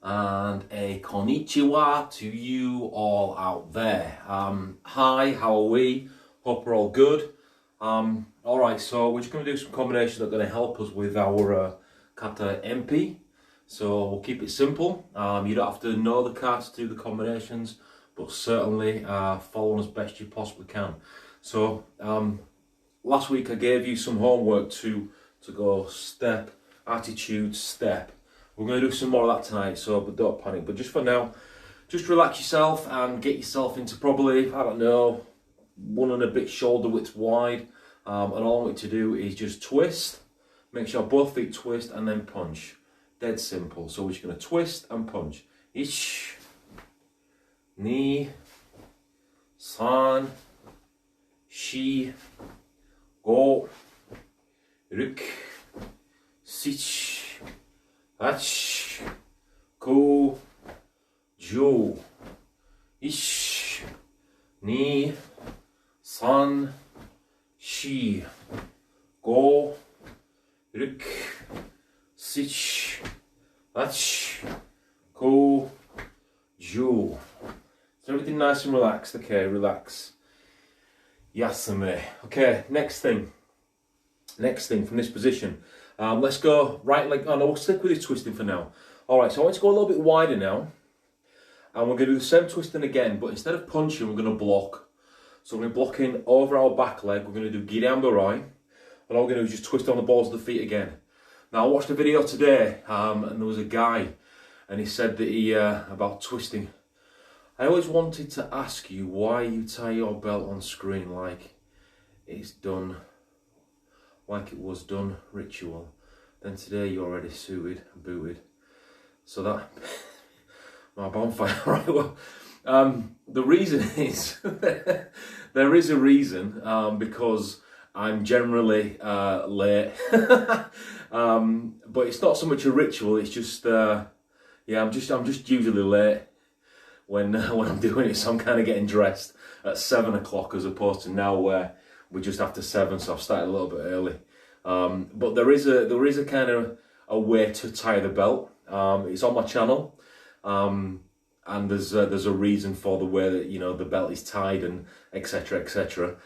and a konnichiwa to you all out there. Hi, how are we? Hope we're all good. Alright, so we're just going to do some combinations that are going to help us with our kata MP. So we'll keep it simple. You don't have to know the kata to do the combinations, but certainly follow as best you possibly can. So last week I gave you some homework to go step, attitude, step. We're going to do some more of that tonight, but don't panic. But just for now, just relax yourself and get yourself into probably, I don't know, 1.5 shoulder widths wide. And all I want you to do is just twist. Make sure both feet twist and then punch. Dead simple. So we're just going to twist and punch. Ish, ni, san, shi, go, ruk, sich, ach, ko, jo, ish, ni, san, shi, go, ruk, sich, ach, ko, jo. So everything nice and relaxed. Okay, relax. Yasame. Okay, next thing from this position. Let's go right leg. Oh no, we'll stick with this twisting for now. Alright, so I want to go a little bit wider now. And we're going to do the same twisting again, but instead of punching, we're going to block. So we're going to block in over our back leg. We're going to do giramburai. And all we're going to do is just twist on the balls of the feet again. Now I watched a video today, and there was a guy, and he said that about twisting. I always wanted to ask you why you tie your belt on screen like it's done, like it was done ritual. Then today you're already suited and booted. So that, my bonfire, right, well, the reason is, there is a reason, because I'm generally late, but it's not so much a ritual, it's just, yeah, I'm just usually late when I'm doing it, so I'm kind of getting dressed at 7 o'clock as opposed to now where we're just after 7, so I've started a little bit early. But there is a kind of a way to tie the belt. It's on my channel, and there's a reason for the way that the belt is tied and etc. etc.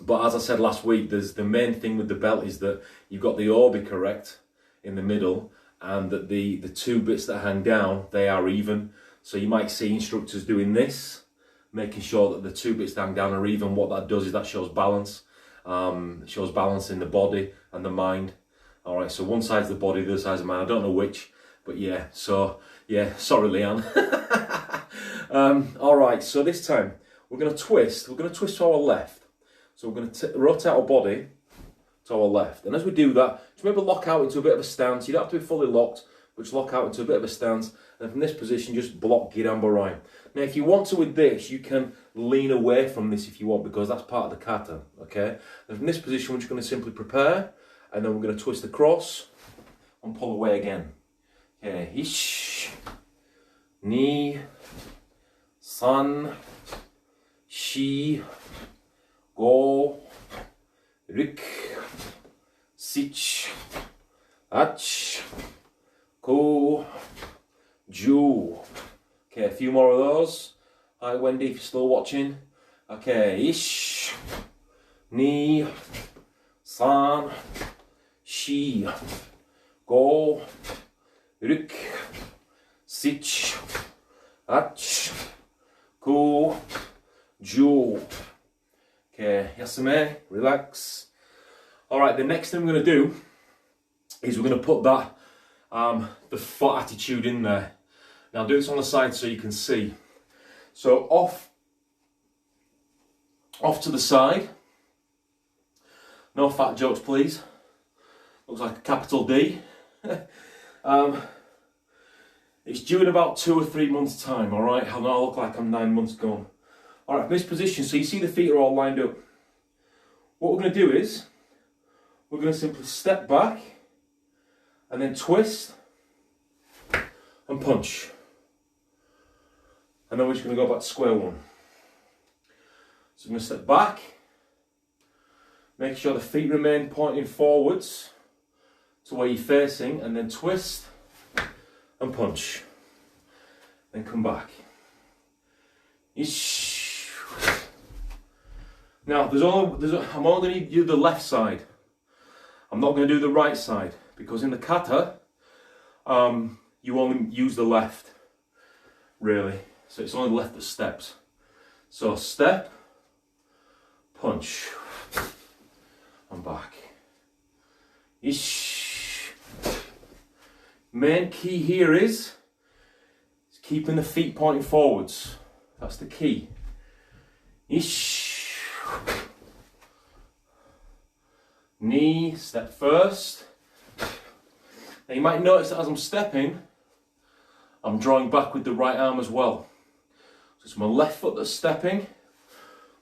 But as I said last week, there's the main thing with the belt is that you've got the obi correct in the middle, and that the two bits that hang down, they are even. So you might see instructors doing this, making sure that the two bits that hang down are even. What that does is that shows balance. It shows balance in the body and the mind. All right, so one side's the body, the other side's the mind. I don't know which, but yeah. So yeah, sorry, Leanne. All right, so this time we're going to twist. We're going to twist to our left. So we're going to rotate our body to our left. And as we do that, just remember lock out into a bit of a stance. You don't have to be fully locked, but just lock out into a bit of a stance. And from this position, just block giramburai. Now, if you want to with this, you can lean away from this if you want, because that's part of the kata, okay? And from this position, we're just going to simply prepare, and then we're going to twist across and pull away again. Okay, ish, ni, san, shi, go, ruk, sich, ach, ko, jo. Okay, a few more of those. Hi Wendy, if you're still watching. Okay, ish, ni, san, shi, go, ruk, sich, ach, ko, jo. Okay, yasame, relax. Alright, the next thing we're going to do is we're going to put that, the foot attitude in there. Now do this on the side so you can see. So off to the side. No fat jokes, please. Looks like a capital D. It's due in about 2 or 3 months' time, alright? I'll look like I'm 9 months gone. Alright, from this position, so you see the feet are all lined up. What we're going to do is, we're going to simply step back and then twist and punch. And then we're just going to go back to square one. So I'm going to step back, make sure the feet remain pointing forwards to where you're facing, and then twist and punch. Then come back. Ish. Now, I'm only going to do the left side. I'm not going to do the right side, because in the kata, you only use the left, really. So it's only the left that steps. So step, punch, and back. Ish. Main key here is keeping the feet pointing forwards. That's the key. Ish. Knee, step first. Now you might notice that as I'm stepping, I'm drawing back with the right arm as well. So it's my left foot that's stepping,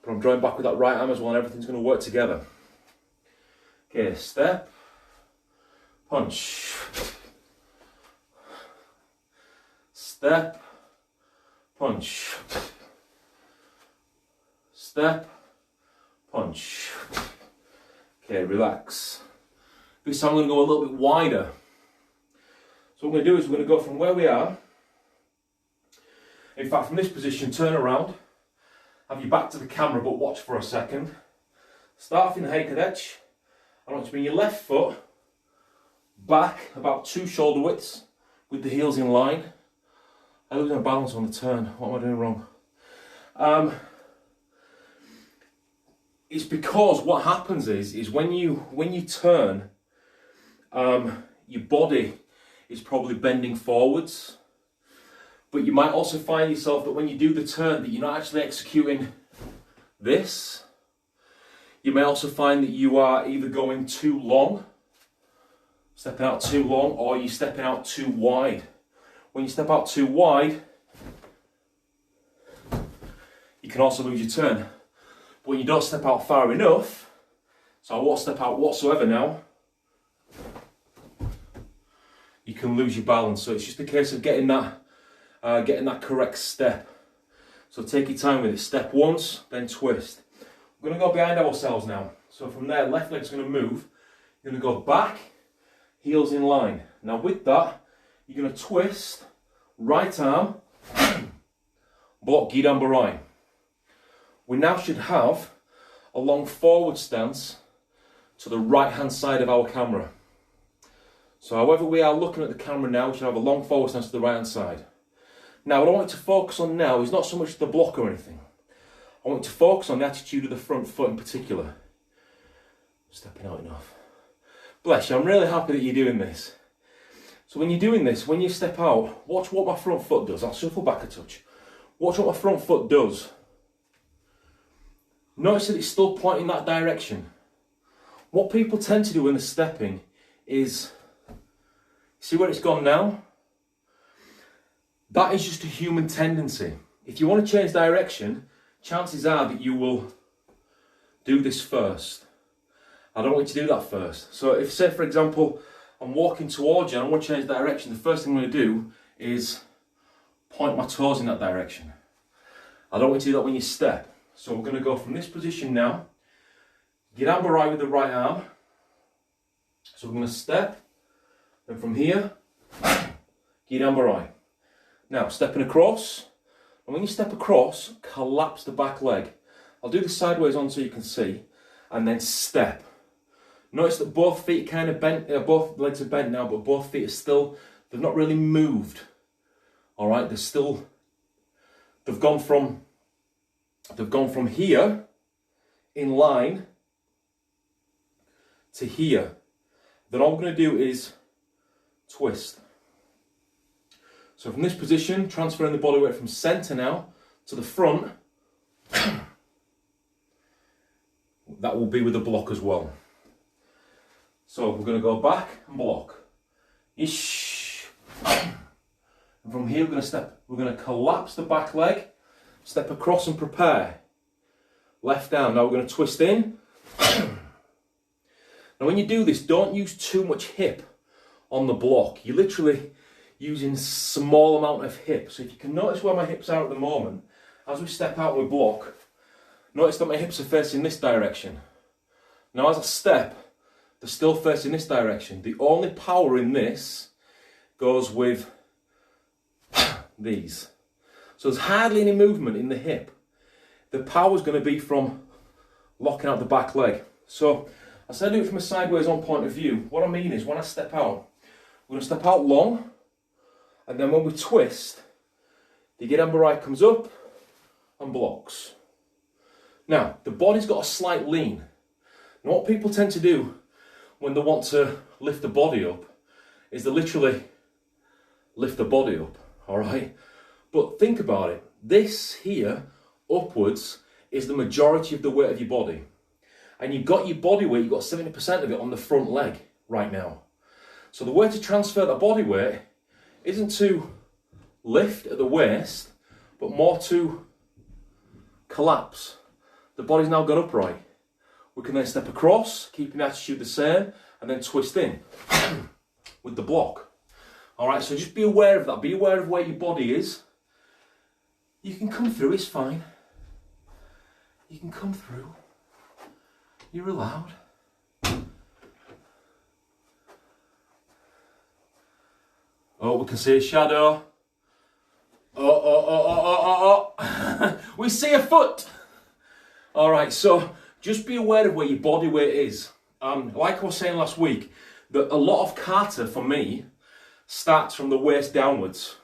but I'm drawing back with that right arm as well, and everything's going to work together. Okay, step, punch, step, punch, step, punch. Okay, relax. This time I'm going to go a little bit wider. So what we're going to do is we're going to go from where we are. In fact, from this position, turn around, have your back to the camera, but watch for a second. Start off in the heikadech. I want you to bring your left foot back about 2 shoulder widths with the heels in line. I lose my balance on the turn. What am I doing wrong? It's because what happens is when you turn, your body is probably bending forwards, but you might also find yourself that when you do the turn that you're not actually executing this. You may also find that you are either going too long, stepping out too long, or you're stepping out too wide. When you step out too wide, you can also lose your turn. But when you don't step out far enough, so I won't step out whatsoever now, you can lose your balance. So it's just a case of getting that correct step. So take your time with it. Step once, then twist. We're going to go behind ourselves now. So from there, left leg's going to move. You're going to go back, heels in line. Now with that, you're going to twist, right arm, block Gidan Barai. We now should have a long forward stance to the right hand side of our camera. So however we are looking at the camera now, we should have a long forward stance to the right hand side. Now what I want you to focus on now is not so much the block or anything. I want you to focus on the attitude of the front foot in particular. Stepping out enough. Bless you, I'm really happy that you're doing this. So when you're doing this, when you step out, watch what my front foot does. I'll shuffle back a touch. Watch what my front foot does. Notice that it's still pointing that direction. What people tend to do when they're stepping is, see where it's gone now? That is just a human tendency. If you want to change direction, chances are that you will do this first. I don't want you to do that first. So if, say for example, I'm walking towards you and I want to change direction, the first thing I'm going to do is point my toes in that direction. I don't want you to do that when you step. So we're going to go from this position now, Gidan Barai with the right arm. So we're going to step, and from here, Gidan Barai. Now stepping across, and when you step across, collapse the back leg. I'll do this sideways on so you can see, and then step. Notice that both feet are kind of bent, both legs are bent now, but both feet are still, they've not really moved. All right, they've gone from here in line to here. Then all we're going to do is twist. So from this position, transferring the body weight from centre now to the front, that will be with the block as well. So we're going to go back and block. Ish. And from here we're going to collapse the back leg, step across and prepare. Left arm, now we're going to twist in. Now when you do this, don't use too much hip on the block. You're literally using a small amount of hip. So if you can notice where my hips are at the moment, as we step out and we block, notice that my hips are facing this direction. Now as I step, they're still facing this direction. The only power in this goes with these. So there's hardly any movement in the hip. The power's going to be from locking out the back leg. So I said do it from a sideways on point of view. What I mean is when I step out, we're going to step out long, and then when we twist, the Gedamba right comes up and blocks. Now, the body's got a slight lean. And what people tend to do when they want to lift the body up is they literally lift the body up, all right? But think about it. This here, upwards, is the majority of the weight of your body. And you've got your body weight, you've got 70% of it on the front leg right now. So the way to transfer that body weight isn't to lift at the waist, but more to collapse. The body's now gone upright. We can then step across, keeping the attitude the same, and then twist in with the block. All right, so just be aware of that. Be aware of where your body is. You can come through, it's fine. You can come through. You're allowed. Oh, we can see a shadow. Oh. We see a foot. All right, so just be aware of where your body weight is. Like I was saying last week, that a lot of kata for me starts from the waist downwards.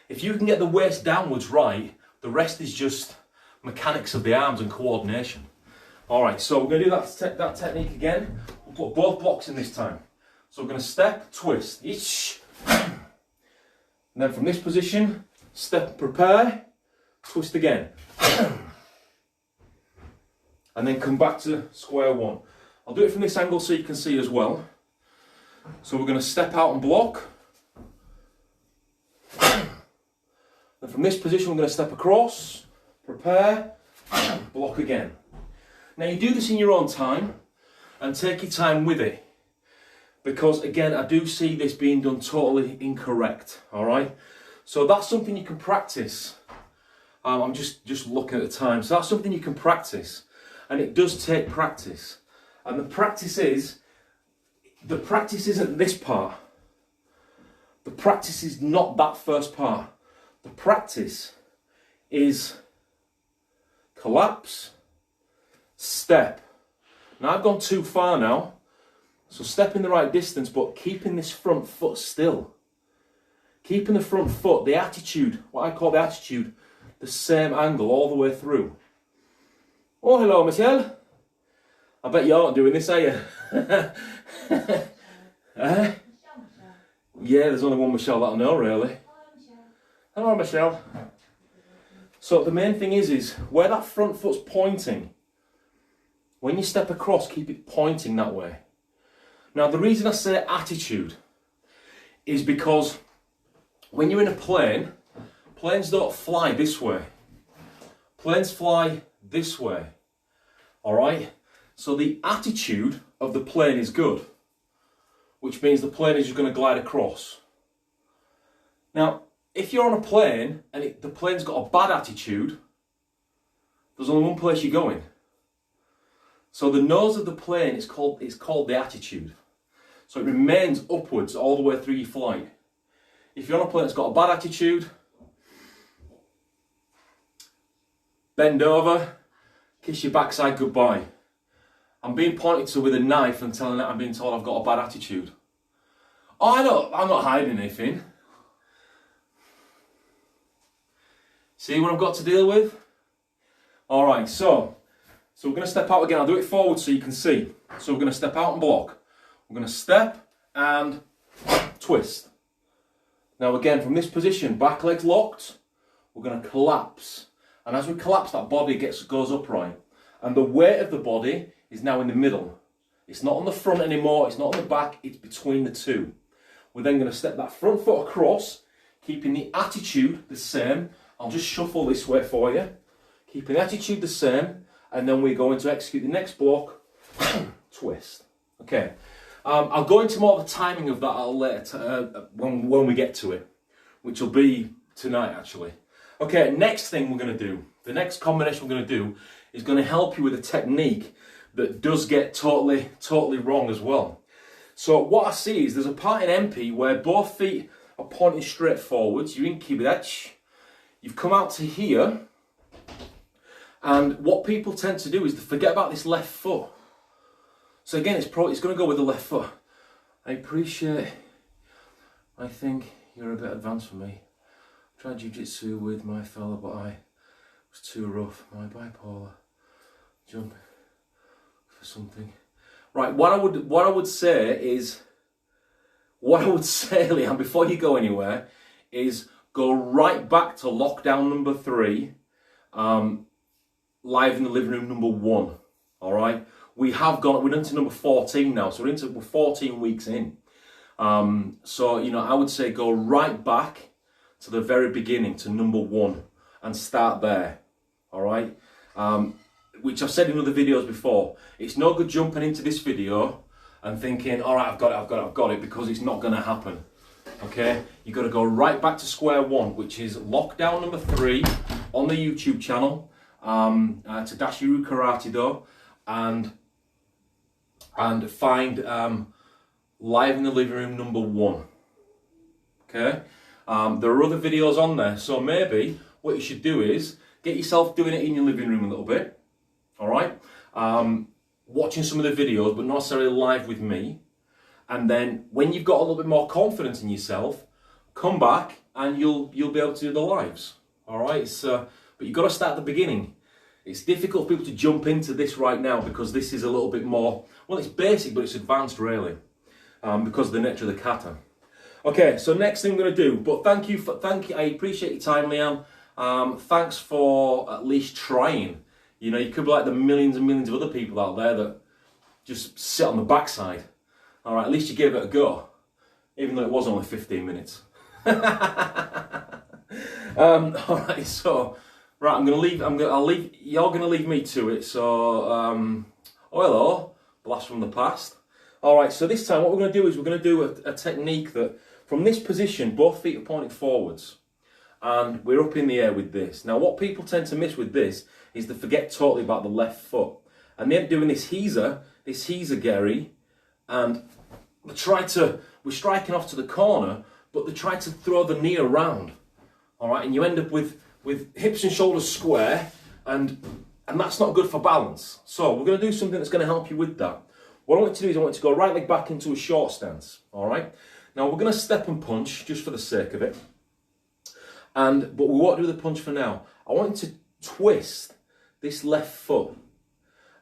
If you can get the waist downwards right, the rest is just mechanics of the arms and coordination. All right, so we're going to do that technique again. We'll put both blocks in this time. So we're going to step, twist, and then from this position, step, prepare, twist again. And then come back to square one. I'll do it from this angle so you can see as well. So we're going to step out and block. And from this position we're going to step across, prepare, block again. Now you do this in your own time and take your time with it. Because again, I do see this being done totally incorrect, all right? So that's something you can practice. I'm just looking at the time. So that's something you can practice. And it does take practice. And the practice isn't this part. The practice is not that first part. The practice is collapse, step. Now I've gone too far now. So step in the right distance, but keeping this front foot still. Keeping the front foot, the attitude, what I call the attitude, the same angle all the way through. Oh, hello, Michelle. I bet you aren't doing this, are you? Yeah, there's only one Michelle that I know, really. Hello, Michelle. So the main thing is where that front foot's pointing, when you step across, keep it pointing that way. Now, the reason I say attitude is because when you're in a plane, planes don't fly this way. Planes fly this way, all right? So the attitude of the plane is good, which means the plane is just going to glide across. Now, if you're on a plane and the plane's got a bad attitude, there's only one place you're going. So the nose of the plane is called the attitude. So it remains upwards all the way through your flight. If you're on a plane that's got a bad attitude, bend over, kiss your backside goodbye. I'm being pointed to with a knife and I'm being told I've got a bad attitude. Oh, I'm not hiding anything. See what I've got to deal with? All right, so we're going to step out again. I'll do it forward so you can see. So we're going to step out and block. We're going to step and twist. Now again, from this position, back leg's locked. We're going to collapse. And as we collapse, that body goes upright. And the weight of the body is now in the middle. It's not on the front anymore, it's not on the back, it's between the two. We're then going to step that front foot across, keeping the attitude the same. I'll just shuffle this way for you. Keeping the attitude the same, and then we're going to execute the next block, twist. Okay, I'll go into more of the timing of that a little later, when we get to it, which will be tonight actually. Okay, next thing we're going to do, the next combination we're going to do is going to help you with a technique that does get totally wrong as well. So what I see is there's a part in MP where both feet are pointing straight forwards. You're in kibidachi. You've come out to here. And what people tend to do is they forget about this left foot. So again, it's going to go with the left foot. I think you're a bit advanced for me. I tried jiu-jitsu with my fella, but I was too rough. My bipolar. Jump for something. Right, what I would say, Liam, before you go anywhere, is go right back to lockdown number 3, live in the living room number 1. All right, we're into number 14 now, so we're 14 weeks in. So I would say go right back to the very beginning, to number 1, and start there. All right. Which I've said in other videos before, it's no good jumping into this video and thinking, all right, I've got it, because it's not going to happen. Okay, you've got to go right back to square 1, which is lockdown number 3 on the YouTube channel, Tadashi Karate Do, and find live in the living room number 1. Okay, there are other videos on there, so maybe what you should do is get yourself doing it in your living room a little bit. All right, watching some of the videos, but not necessarily live with me. And then when you've got a little bit more confidence in yourself, come back and you'll be able to do the lives. All right, but you've got to start at the beginning. It's difficult for people to jump into this right now because this is a little bit more, well, it's basic, but it's advanced really, because of the nature of the kata. Okay, so next thing I'm going to do, but thank you, I appreciate your time, Liam. Thanks for at least trying. You could be like the millions and millions of other people out there that just sit on the backside. All right, at least you gave it a go, even though it was only 15 minutes. All right, so right, I'll leave. You're gonna leave me to it. So, oh hello, blast from the past. All right, so this time what we're gonna do is we're gonna do a technique that, from this position, both feet are pointing forwards, and we're up in the air with this. Now, what people tend to miss with this is they forget totally about the left foot, and they're doing this Geri, and we're striking off to the corner, but they try to throw the knee around. All right, and you end up with hips and shoulders square, and that's not good for balance. So we're going to do something that's going to help you with that. What I want you to do is I want you to go right leg back into a short stance. All right. Now we're going to step and punch just for the sake of it, but we won't do the punch for now. I want you to twist this left foot,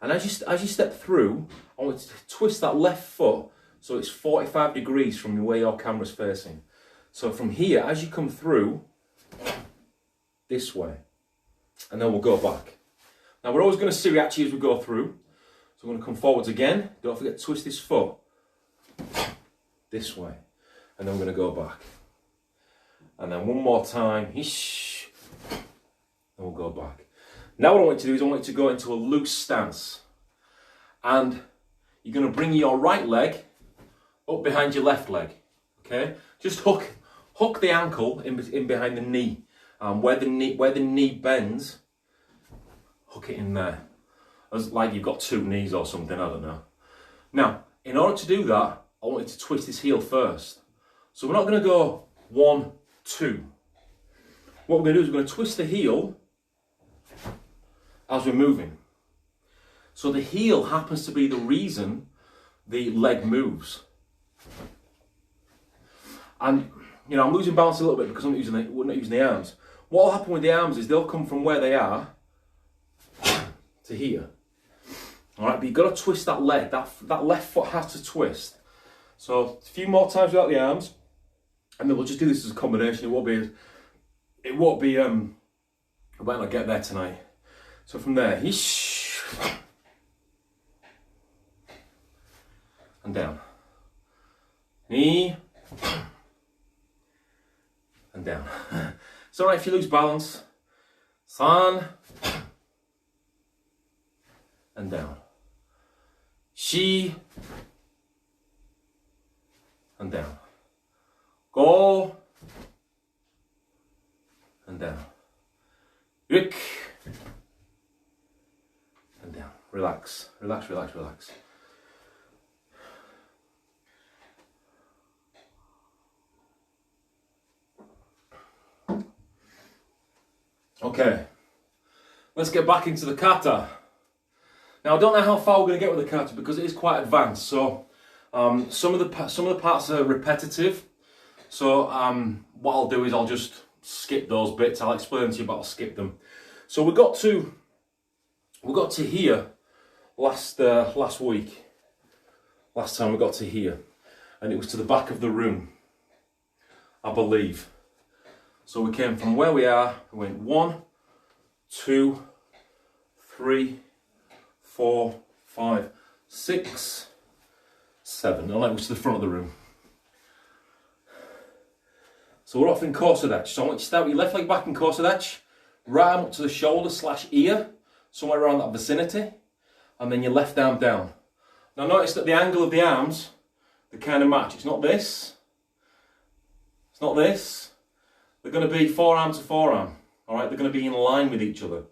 and as you step through, I want you to twist that left foot so it's 45 degrees from where your camera's facing. So from here, as you come through, this way, and then we'll go back. Now we're always going to see actually as we go through. So I'm going to come forwards again. Don't forget to twist this foot this way, and then we're going to go back. And then one more time, and we'll go back. Now what I want you to do is I want you to go into a loose stance, and you're going to bring your right leg up behind your left leg. Okay, just hook the ankle in behind the knee. Where the knee bends, hook it in there, as like you've got 2 knees or something. I don't know. Now, in order to do that, I want you to twist this heel first. So we're not going to go 1, 2. What we're going to do is we're going to twist the heel as we're moving. So the heel happens to be the reason the leg moves. And I'm losing balance a little bit because we're not using the arms. What will happen with the arms is they'll come from where they are to here. All right, but you've got to twist that leg. That left foot has to twist. So a few more times without the arms, and then we'll just do this as a combination. It won't be. I might not get there tonight. So from there, and down, knee, and down. It's all right if you lose balance. San, and down. Shi, and down. Go, and down. Rik, and down. Relax, relax, relax, relax. Okay, let's get back into the kata. Now I don't know how far we're going to get with the kata because it is quite advanced. So some of the parts are repetitive. So what I'll do is I'll just skip those bits. I'll explain to you, but I'll skip them. So we got to here last week. Last time we got to here, and it was to the back of the room, I believe. So we came from where we are. We went 1, 2, 3, 4, 5, 6, 7. And that was to the front of the room. So we're off in Kosadach. So I want you to start with your left leg back in Kosadach, right arm up to the shoulder / ear, somewhere around that vicinity, and then your left arm down. Now notice that the angle of the arms, they kind of match. It's not this. It's not this. They're going to be forearm to forearm. Alright, they're going to be in line with each other.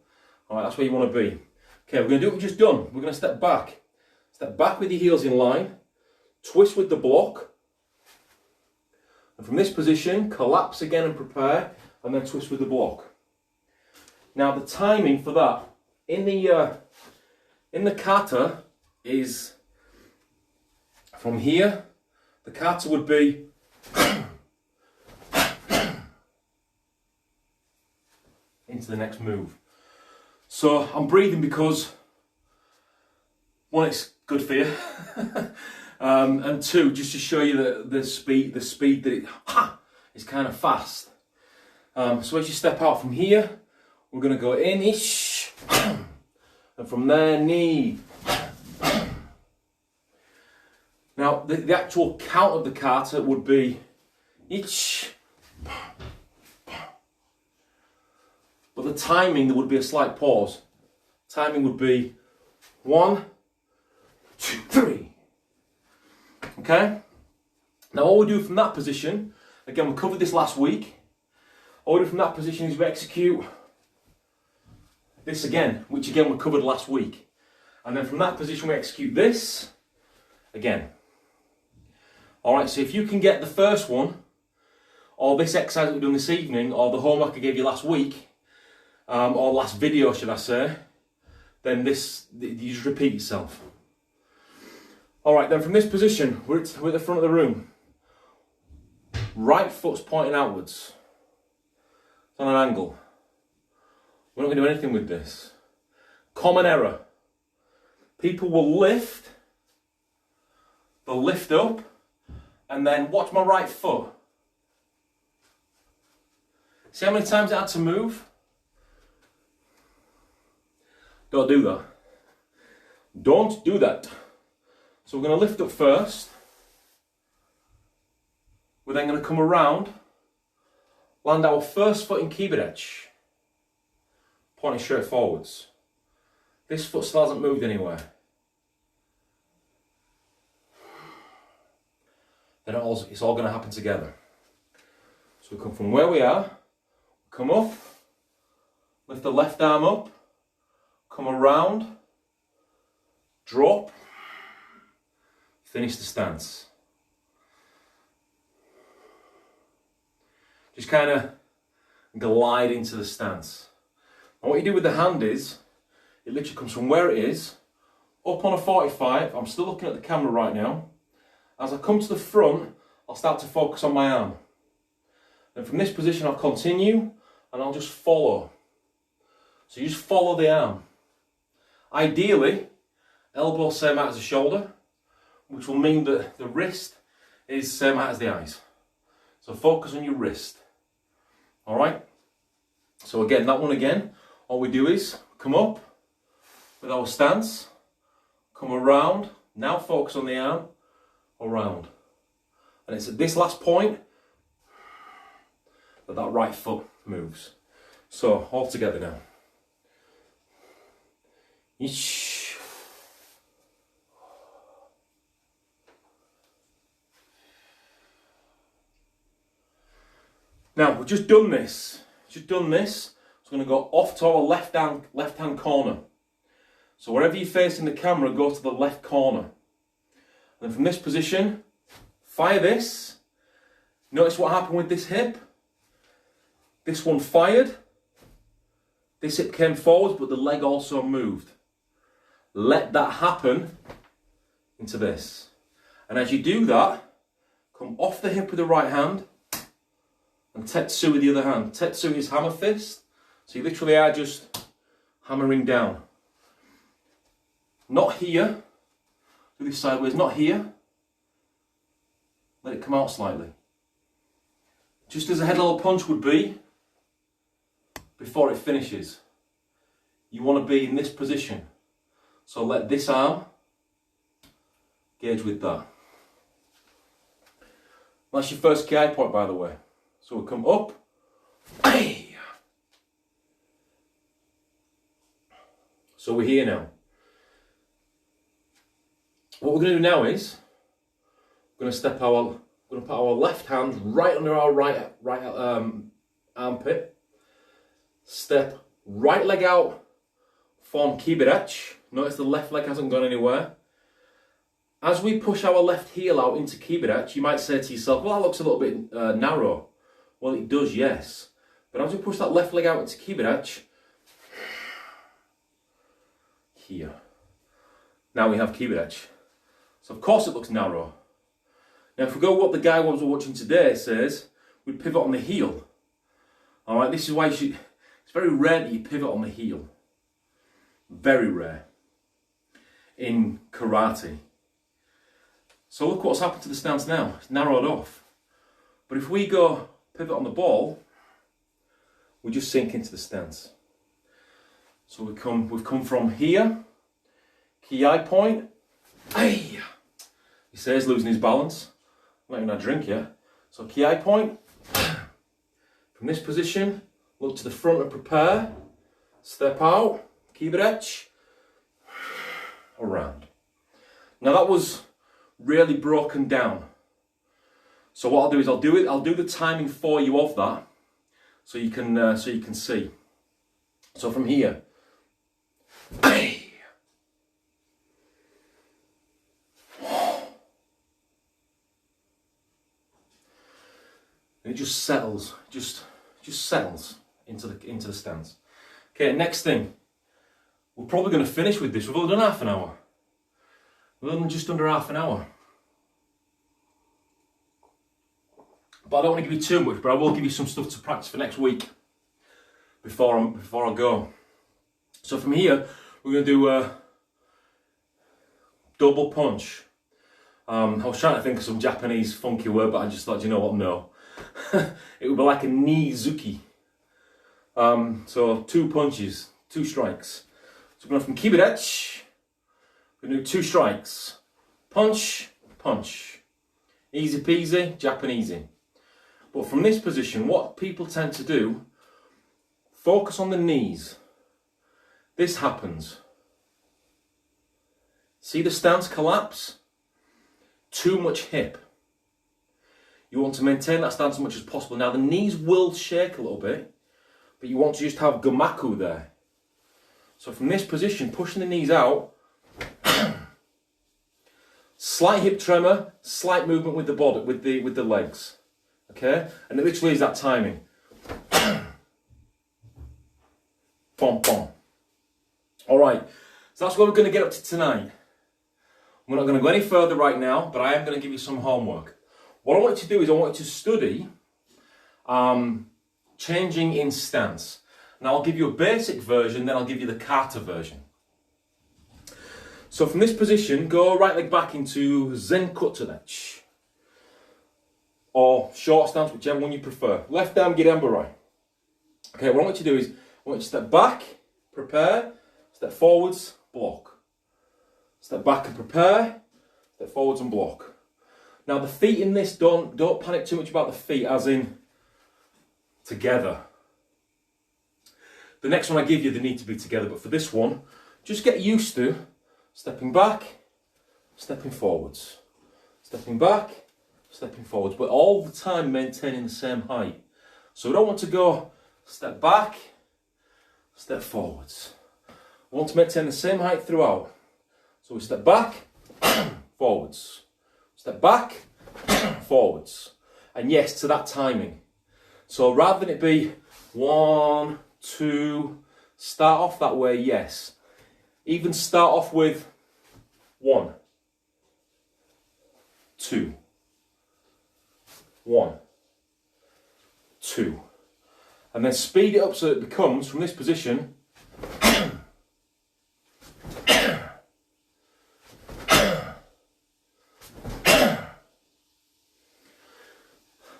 Alright, that's where you want to be. Okay, we're going to do what we've just done. We're going to step back. Step back with your heels in line. Twist with the block. And from this position, collapse again and prepare. And then twist with the block. Now the timing for that, in the kata, is from here. The kata would be into the next move. So I'm breathing because 1, it's good for you, and 2, just to show you the speed that it is kind of fast. So as you step out from here, we're going to go in ish, and from there knee. Now the actual count of the kata would be ish. But the timing, there would be a slight pause. Timing would be 1, 2, 3. Okay? Now all we do from that position, again we covered this last week, all we do from that position is we execute this again, which again we covered last week. And then from that position we execute this again. Alright, so if you can get the first one, or this exercise that we've done this evening, or the homework I gave you last week, or last video should I say, then you just repeat yourself. Alright, then from this position, we're at the front of the room. Right foot's pointing outwards. It's on an angle. We're not going to do anything with this. Common error. People will lift, they'll lift up, and then watch my right foot. See how many times it had to move? Don't do that. Don't do that. So we're going to lift up first. We're then going to come around, land our first foot in Kibirechi, pointing straight forwards. This foot still hasn't moved anywhere. Then it's all going to happen together. So we come from where we are, come up, lift the left arm up, come around, drop, finish the stance. Just kind of glide into the stance. And what you do with the hand is, it literally comes from where it is, up on a 45, I'm still looking at the camera right now. As I come to the front, I'll start to focus on my arm. And from this position I'll continue, and I'll just follow. So you just follow the arm. Ideally, elbow same height as the shoulder, which will mean that the wrist is same height as the eyes. So focus on your wrist. Alright? So again, that one again, all we do is come up with our stance, come around, now focus on the arm, around. And it's at this last point that that right foot moves. So, all together now. Now, we've just done this. So we're going to go off to our left hand corner. So wherever you're facing the camera, go to the left corner. And from this position, fire this. Notice what happened with this hip. This one fired, This hip came forwards, but the leg also moved. Let that happen into this. And as you do that, come off the hip with the right hand and tetsu with the other hand. Tetsu is hammer fist. So you literally are just hammering down. Not here. Do this sideways, not here. Let it come out slightly. Just as a head level punch would be before it finishes. You want to be in this position. So let this arm gauge with that. That's your first ki point, by the way. So we'll come up. Hey. So we're here now. What we're going to do now is we're going to put our left hand right under our right armpit. Step right leg out, form kibirachi. Notice the left leg hasn't gone anywhere. As we push our left heel out into kibirachi, you might say to yourself, well, that looks a little bit narrow. Well, it does, yes. But as we push that left leg out into kibirachi, here. Now we have kibirachi. So of course it looks narrow. Now if we go what the guy was watching today says, we pivot on the heel. Alright, this is why it's very rare that you pivot on the heel. Very rare. In karate. So look what's happened to the stance now. It's narrowed off. But if we go pivot on the ball, we just sink into the stance. So we've come from here, ki point. Hey! He says losing his balance. I'm not even had a drink yet. So ki point. From this position, look to the front and prepare. Step out, kibirachi. Around. Now that was really broken down. So what I'll do is I'll do the timing for you of that, so you can see. So from here, and it just settles, just settles into the stance. Okay, next thing, we're probably going to finish with this. We've only done half an hour. We've done just under half an hour. But I don't want to give you too much, but I will give you some stuff to practice for next week before I go. So from here, we're going to do a double punch. I was trying to think of some Japanese funky word, but I just thought, you know what, no. It would be like a nizuki. So 2 punches, 2 strikes. So we're going from kibirachi, we're going to do 2 strikes. Punch, punch. Easy peasy, Japanesey. But from this position, what people tend to do, focus on the knees. This happens. See the stance collapse? Too much hip. You want to maintain that stance as much as possible. Now the knees will shake a little bit, but you want to just have gamaku there. So from this position, pushing the knees out, slight hip tremor, slight movement with the body, with the legs. Okay? And it literally is that timing. Pom pom. Alright, so that's what we're going to get up to tonight. We're not going to go any further right now, but I am going to give you some homework. What I want you to do is I want you to study changing in stance. Now I'll give you a basic version, then I'll give you the kata version. So from this position, go right leg back into Zenkutsunechi. Or short stance, whichever one you prefer. Left arm Giramburai. Okay, what I want you to do is, I want you to step back, prepare, step forwards, block. Step back and prepare, step forwards and block. Now the feet in this, don't panic too much about the feet, as in together. The next one I give you, they need to be together, but for this one, just get used to stepping back, stepping forwards. Stepping back, stepping forwards, but all the time maintaining the same height. So we don't want to go step back, step forwards. We want to maintain the same height throughout. So we step back, forwards. Step back, forwards. And yes, to that timing. So rather than it be 1, 2, Start off that way, yes. Even start off with 1, 2, 1, 2. And then speed it up so it becomes, from this position,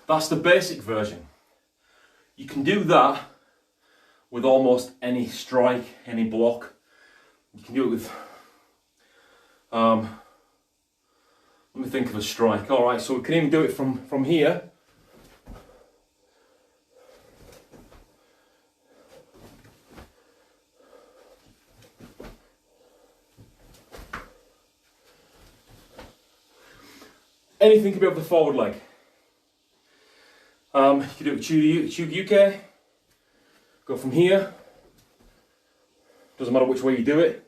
that's the basic version. You can do that with almost any strike, any block. You can do it with, let me think of a strike. All right, so we can even do it from here. Anything can be up the forward leg. You can do it with Kagizuki. Go from here. Doesn't matter which way you do it.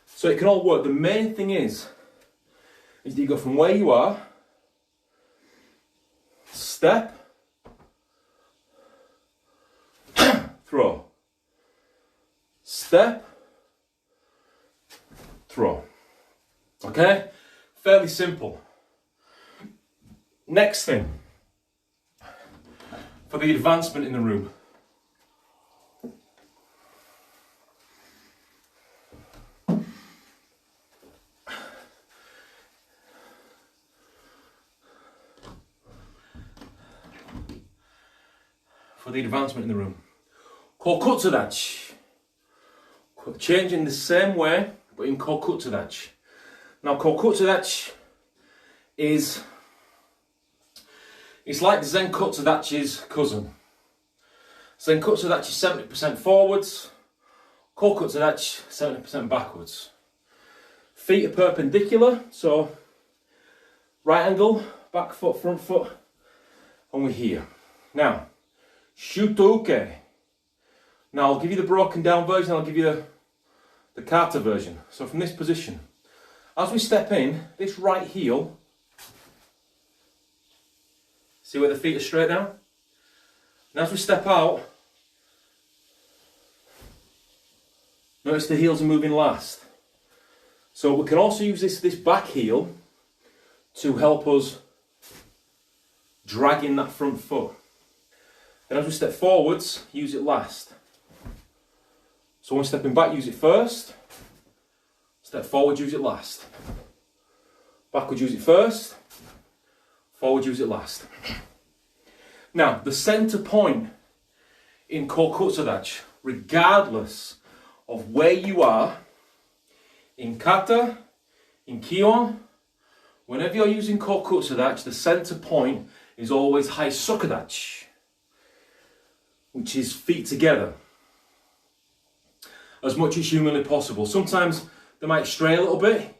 So it can all work. The main thing is that you go from where you are, step, throw, step, throw. Okay? Fairly simple. Next thing, for the advancement in the room. For the advancement in the room. Kokutsudachi. Changing the same way, but in kokutsudachi. Now kokutsudachi is, it's like Zenkutsudachi's cousin. Zenkutsudachi 70% forwards, kokutsudachi 70% backwards. Feet are perpendicular, so right angle, back foot, front foot, and we're here. Now, Shutoke. Now I'll give you the broken down version, I'll give you the kata version. So from this position, as we step in, this right heel, see where the feet are straight down? And as we step out, notice the heels are moving last. So we can also use this back heel to help us drag in that front foot. Then as we step forwards, use it last. So when stepping back, use it first. Step forward, use it last. Backward, use it first. Forward, use it last. Now, the center point in kokutsudachi, regardless of where you are, in kata, in kion, whenever you're using kokutsudachi, the center point is always haisukudachi, which is feet together, as much as humanly possible. Sometimes they might stray a little bit,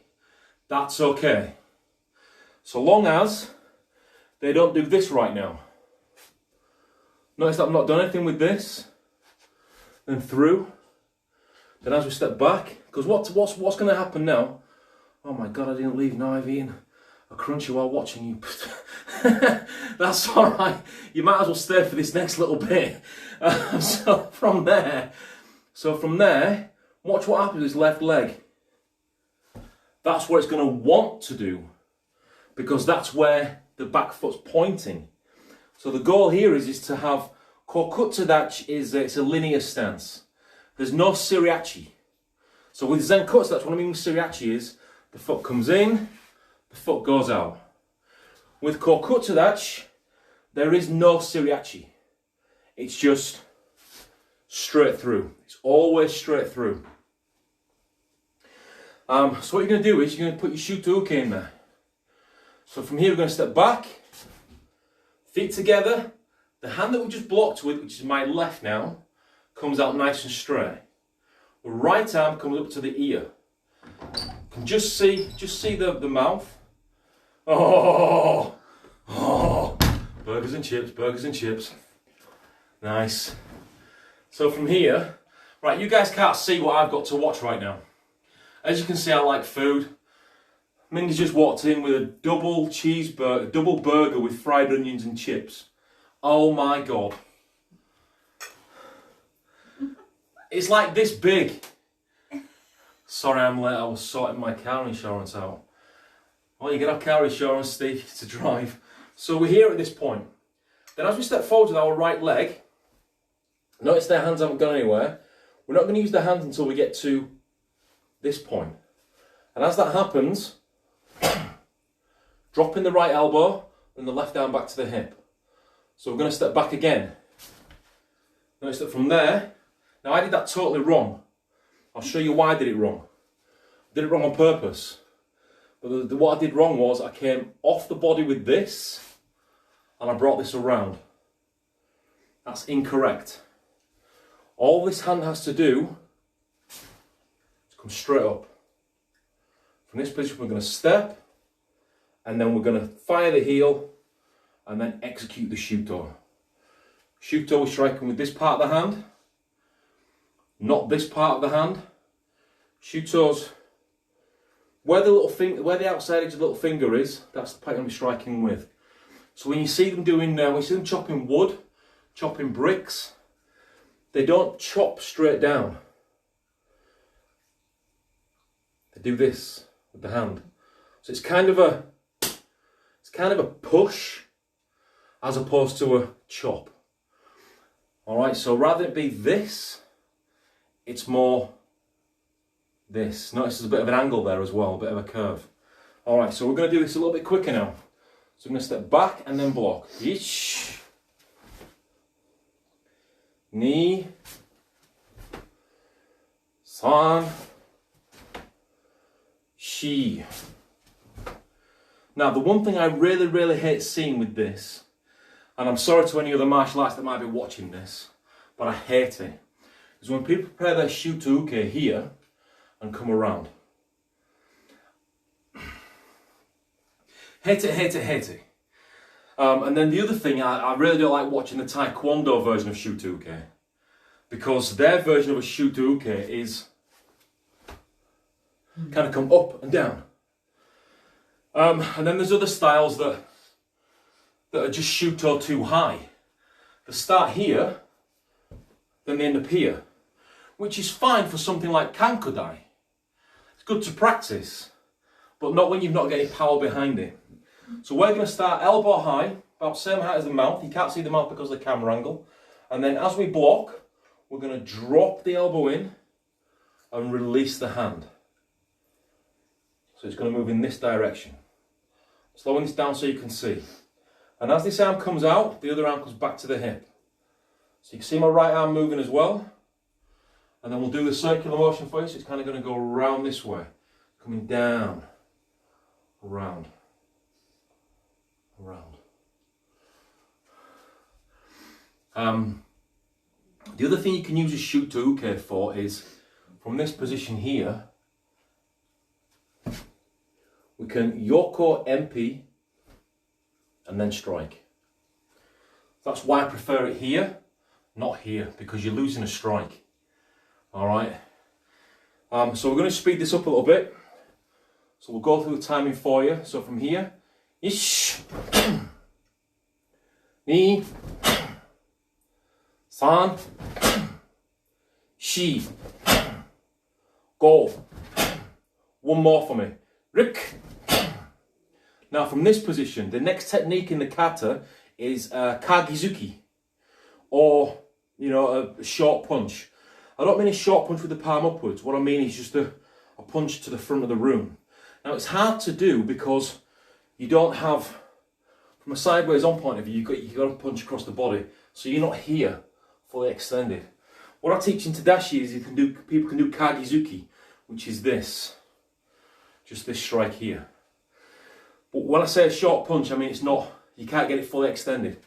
that's okay. So long as they don't do this right now. Notice that I've not done anything with this, then through, then as we step back, because what's going to happen now? Oh my God, I didn't leave now, I've eaten a crunchy while watching you. That's all right. You might as well stay for this next little bit. So from there, watch what happens with left leg. That's what it's going to want to do, because that's where the back foot's pointing. So the goal here is to have kokutsudachi it's a linear stance. There's no siriachi. So with Zenkutsudachi, what I mean with siriachi is the foot comes in, the foot goes out. With kokutsudachi, there is no siriachi. It's just straight through. It's always straight through. So what you're going to do is you're going to put your shutoke in there. So from here we're going to step back, feet together. The hand that we just blocked with, which is my left now, comes out nice and straight. The right arm comes up to the ear. You can just see the mouth. Oh, burgers and chips. Nice. So from here, right, you guys can't see what I've got to watch right now. As you can see, I like food. Mindy's just walked in with a double burger with fried onions and chips. Oh my God. It's like this big. Sorry I'm late, I was sorting my car insurance out. Well, you get our car insurance, Steve, to drive. So we're here at this point. Then as we step forward with our right leg, notice their hands haven't gone anywhere. We're not going to use the hands until we get to this point. And as that happens, dropping the right elbow and the left arm back to the hip. So we're going to step back again. Notice that from there, now I did that totally wrong. I'll show you why I did it wrong. I did it wrong on purpose. But what I did wrong was I came off the body with this and I brought this around. That's incorrect. All this hand has to do is come straight up. From this position we're going to step and then we're going to fire the heel and then execute the shuto. Shuto we're striking with this part of the hand, not this part of the hand. Shuto's where the outside edge of the little finger is, that's the part you're going to be striking with. So when you see them doing, when you see them chopping wood, chopping bricks, they don't chop straight down. They do this with the hand. So it's kind of a push as opposed to a chop. All right. So rather than it be this, it's more this. Notice there's a bit of an angle there as well, a bit of a curve. All right. So we're going to do this a little bit quicker now. So I'm going to step back and then block. Ish. Ni. San. Shi. Now the one thing I really hate seeing with this, and I'm sorry to any other martial arts that might be watching this, but I hate it, is when people prepare their shuto-uke here and come around. Hate it. And then the other thing, I really don't like watching the Taekwondo version of shuto-uke, because their version of a shuto-uke is kind of come up and down. And then there's other styles that are just shuto too high. They start here, then they end up here, which is fine for something like Kankodai. It's good to practice, but not when you've not got any power behind it. So we're going to start elbow high, about the same height as the mouth. You can't see the mouth because of the camera angle. And then as we block, we're going to drop the elbow in and release the hand. So it's going to move in this direction. Slowing this down so you can see. And as this arm comes out, the other arm comes back to the hip. So you can see my right arm moving as well. And then we'll do the circular motion for you. So it's kind of going to go around this way. Coming down, around, around. The other thing you can use a shuto-uke for is, from this position here, we can yoko MP and then strike. That's why I prefer it here, not here, because you're losing a strike. All right. So we're going to speed this up a little bit. So we'll go through the timing for you. So from here, ish, ni, san, shi, go. One more for me. Rik. Now from this position, the next technique in the kata is Kagizuki, or a short punch. I don't mean a short punch with the palm upwards. What I mean is just a punch to the front of the room. Now it's hard to do because you don't have, from a sideways on point of view, you've got to punch across the body, so you're not here fully extended. What I teach in Tadashi is people can do Kagizuki, which is this, just this strike here. But when I say a short punch, I mean you can't get it fully extended.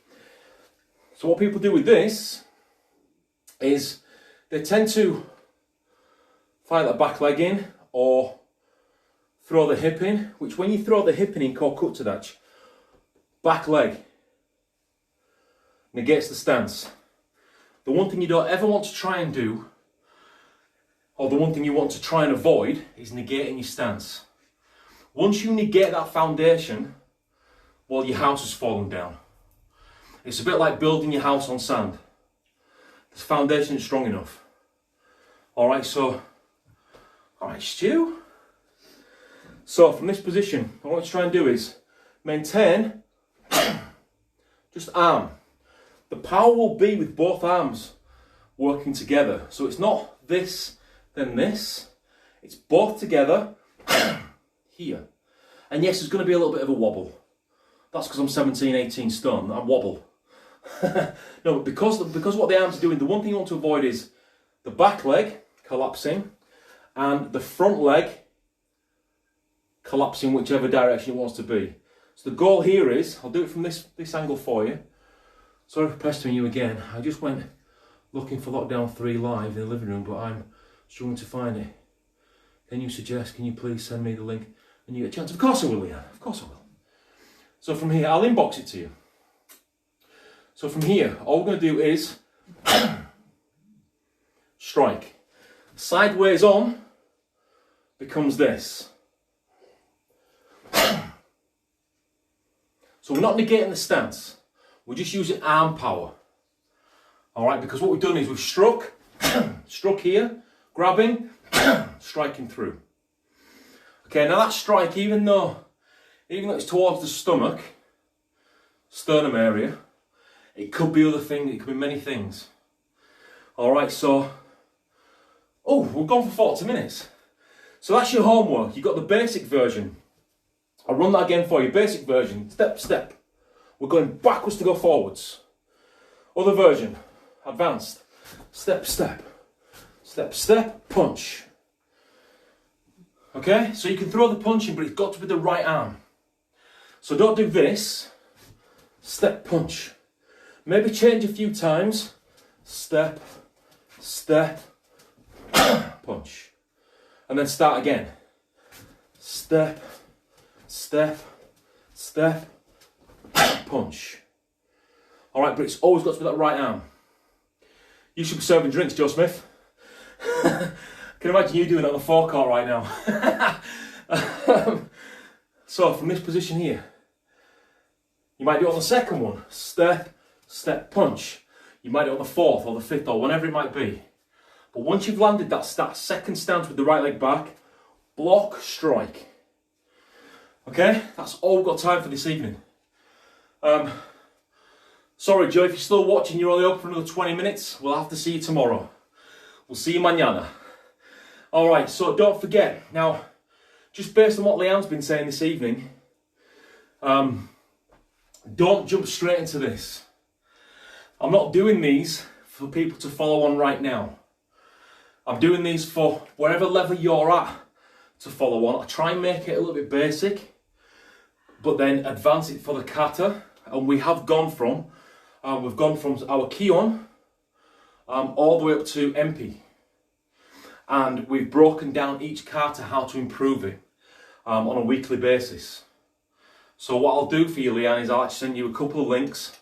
So what people do with this is they tend to fire that back leg in or throw the hip in, which when you throw the hip in Kokutsudachi, back leg negates the stance. The one thing you don't ever want to try and do, or the one thing you want to try and avoid, is negating your stance. Once you negate that foundation, well, your house has fallen down. It's a bit like building your house on sand. The foundation isn't strong enough. Alright, so, alright, Stu. So from this position, what I want to try and do is maintain just arm. The power will be with both arms working together. So it's not this, then this. It's both together here. And yes, there's going to be a little bit of a wobble. That's because I'm 17, 18 stone. I wobble. No, because what the arms are doing, the one thing you want to avoid is the back leg collapsing and the front leg collapsing whichever direction it wants to be. So the goal here is, I'll do it from this angle for you. Sorry for pestering you again. I just went looking for Lockdown 3 live in the living room, but I'm struggling to find it. Can you please send me the link and you get a chance? Of course I will, Leanne. Of course I will. So from here, I'll inbox it to you. So from here, all we're going to do is strike. Sideways on becomes this. So we're not negating the stance. We're just using arm power. Alright, because what we've done is we've struck here, grabbing, striking through. Okay, now that strike, even though it's towards the stomach, sternum area, it could be other things, it could be many things. Alright, so, we've gone for 40 minutes. So that's your homework. You've got the basic version. I'll run that again for you. Basic version, step, step. We're going backwards to go forwards. Other version, advanced. Step, step. Step, step, punch. Okay, so you can throw the punch in, but it's got to be the right arm. So don't do this. Step, punch. Maybe change a few times. Step, step, punch. And then start again. Step, step, step, punch. Alright, but it's always got to be that right arm. You should be serving drinks, Joe Smith. I can imagine you doing that on the forecourt right now. So from this position here, you might do it on the second one. Step, step, punch. You might do it on the fourth or the fifth or whenever it might be. But once you've landed that second stance with the right leg back, block, strike. Okay, that's all we've got time for this evening. Sorry Joe, if you're still watching, you're only up for another 20 minutes. We'll have to see you tomorrow. We'll see you mañana. Alright, so don't forget, now, just based on what Leanne's been saying this evening, don't jump straight into this. I'm not doing these for people to follow on right now. I'm doing these for wherever level you're at to follow on. I try and make it a little bit basic, but then advance it for the kata. And we have gone from, we've gone from our Kion all the way up to MP. And we've broken down each kata, how to improve it on a weekly basis. So what I'll do for you, Leanne, is I'll actually send you a couple of links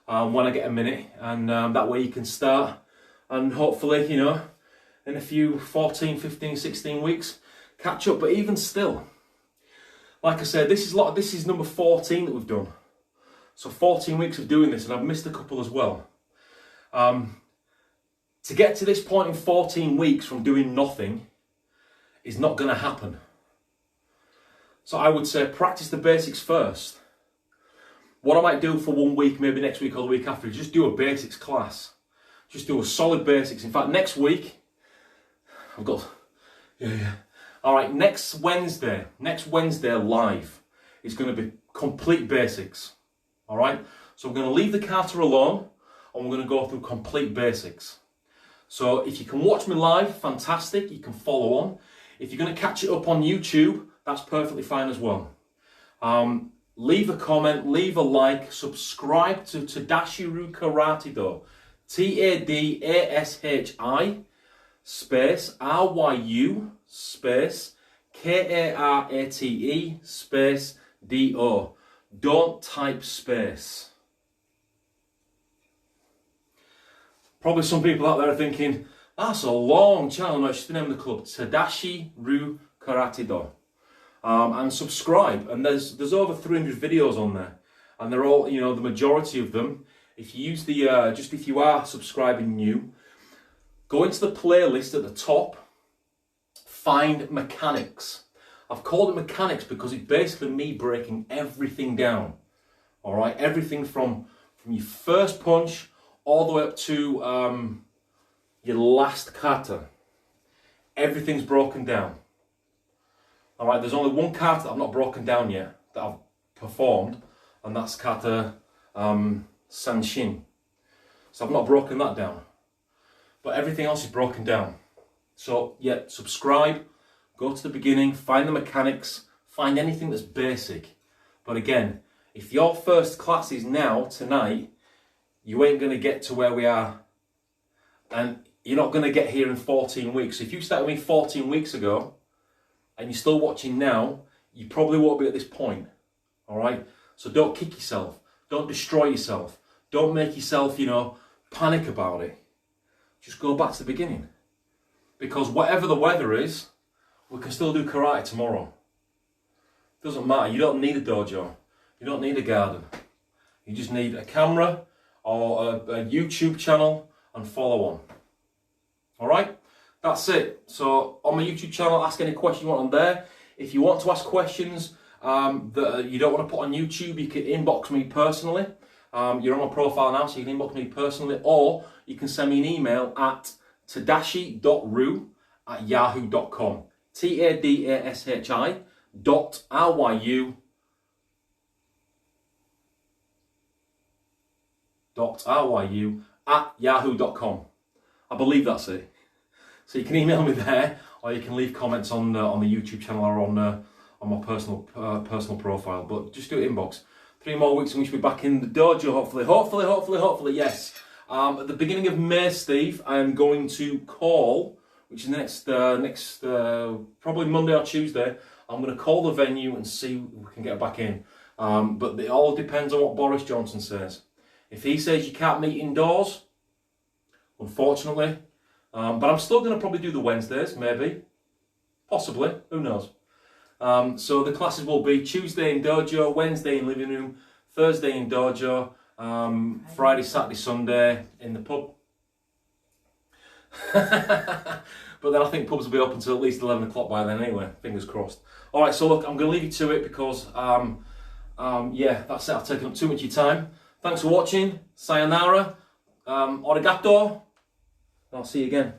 when I get a minute. And that way you can start. And hopefully, you know, in a few 14, 15, 16 weeks, catch up. But even still, like I said, this is number 14 that we've done. So 14 weeks of doing this, and I've missed a couple as well. To get to this point in 14 weeks from doing nothing is not going to happen. So I would say practice the basics first. What I might do for 1 week, maybe next week or the week after, is just do a basics class. Just do a solid basics. In fact, next week, I've got, All right, next Wednesday live is going to be complete basics. All right, so we're going to leave the kata alone and we're going to go through complete basics. So if you can watch me live, fantastic, you can follow on. If you're going to catch it up on YouTube, that's perfectly fine as well. Leave a comment, leave a like, subscribe to Tadashi Karate Do. Tadashi space RYU space KARATE space DO. Don't type space. Probably some people out there are thinking, that's a long channel. No, it's just the name of the club, Tadashi Karate Do. And subscribe. And there's over 300 videos on there, and they're all, you know, the majority of them. If you use the if you are subscribing new, go into the playlist at the top, find mechanics. I've called it mechanics because it's basically me breaking everything down. All right, everything from your first punch all the way up to your last kata. Everything's broken down. All right, there's only one kata that I've not broken down yet that I've performed, and that's kata Sanshin. So I've not broken that down, but everything else is broken down. So yeah, subscribe, go to the beginning, find the mechanics, find anything that's basic. But again, if your first class is now, tonight, you ain't going to get to where we are. And you're not going to get here in 14 weeks. So if you started with me 14 weeks ago, and you're still watching now, you probably won't be at this point. All right? So don't kick yourself. Don't destroy yourself. Don't make yourself, panic about it. Just go back to the beginning. Because whatever the weather is, we can still do karate tomorrow. Doesn't matter. You don't need a dojo. You don't need a garden. You just need a camera or a YouTube channel and follow on. All right? That's it. So on my YouTube channel, ask any question you want on there. If you want to ask questions that you don't want to put on YouTube, you can inbox me personally. You're on my profile now, so you can inbox me personally, or you can send me an email at tadashi.ryu@yahoo.com. tadashi.ryu@yahoo.com. I believe that's it. So you can email me there, or you can leave comments on the YouTube channel or on my personal profile. But just do it inbox. 3 more weeks and we should be back in the dojo. Hopefully, yes. At the beginning of May, Steve, I am going to call, which is next probably Monday or Tuesday. I'm going to call the venue and see if we can get back in. But it all depends on what Boris Johnson says. If he says you can't meet indoors, unfortunately. But I'm still going to probably do the Wednesdays, maybe. Possibly. Who knows? So the classes will be Tuesday in dojo, Wednesday in living room, Thursday in dojo, Friday, Saturday, Sunday in the pub. But then I think pubs will be open till at least 11 o'clock by then anyway. Fingers crossed. All right, so look, I'm going to leave you to it because, yeah, that's it. I've taken up too much of your time. Thanks for watching. Sayonara. Arigato. I'll see you again.